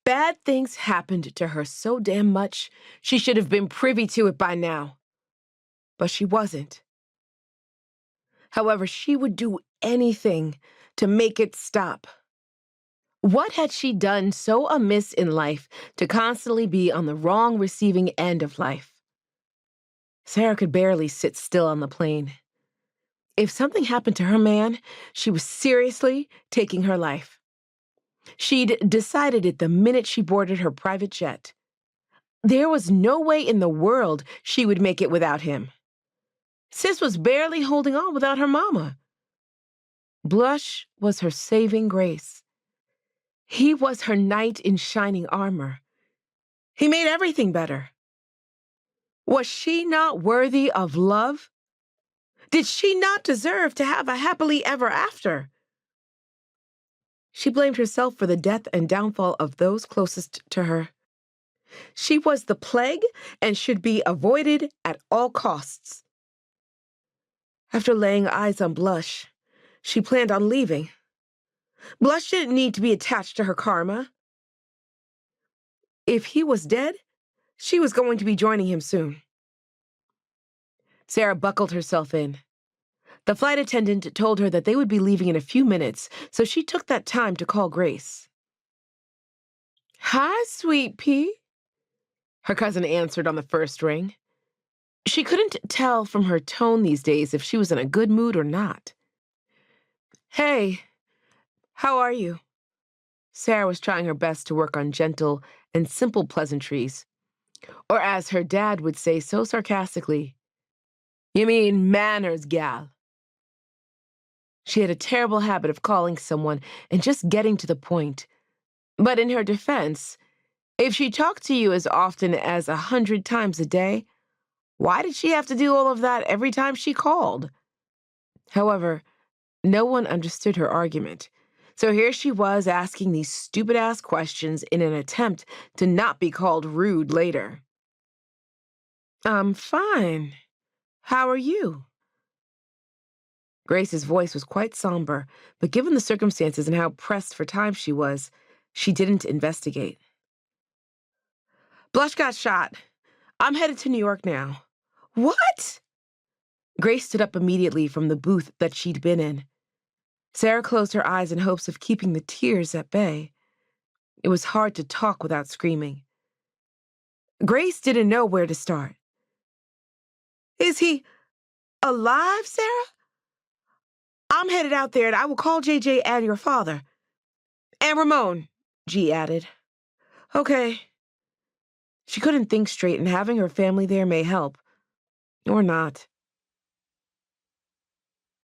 Bad things happened to her so damn much, she should have been privy to it by now. But she wasn't. However, she would do anything to make it stop. What had she done so amiss in life to constantly be on the wrong receiving end of life? Sara could barely sit still on the plane. If something happened to her man, she was seriously taking her life. She'd decided it the minute she boarded her private jet. There was no way in the world she would make it without him. Sis was barely holding on without her mama. Blush was her saving grace. He was her knight in shining armor. He made everything better. Was she not worthy of love? Did she not deserve to have a happily ever after? She blamed herself for the death and downfall of those closest to her. She was the plague and should be avoided at all costs. After laying eyes on Blush, she planned on leaving. Blush didn't need to be attached to her karma. If he was dead, she was going to be joining him soon. Sara buckled herself in. The flight attendant told her that they would be leaving in a few minutes, so she took that time to call Grace. "Hi, sweet pea," her cousin answered on the first ring. She couldn't tell from her tone these days if she was in a good mood or not. "Hey, how are you?" Sara was trying her best to work on gentle and simple pleasantries, or as her dad would say so sarcastically, "You mean manners, gal." She had a terrible habit of calling someone and just getting to the point. But in her defense, if she talked to you as often as 100 times a day, why did she have to do all of that every time she called? However, no one understood her argument. So here she was asking these stupid-ass questions in an attempt to not be called rude later. "I'm fine. How are you?" Grace's voice was quite somber, but given the circumstances and how pressed for time she was, she didn't investigate. "Blush got shot. I'm headed to New York now." "What?" Grace stood up immediately from the booth that she'd been in. Sara closed her eyes in hopes of keeping the tears at bay. It was hard to talk without screaming. Grace didn't know where to start. "Is he alive, Sara? I'm headed out there and I will call JJ and your father. And Ramon," G added. "Okay." She couldn't think straight, and having her family there may help. Or not.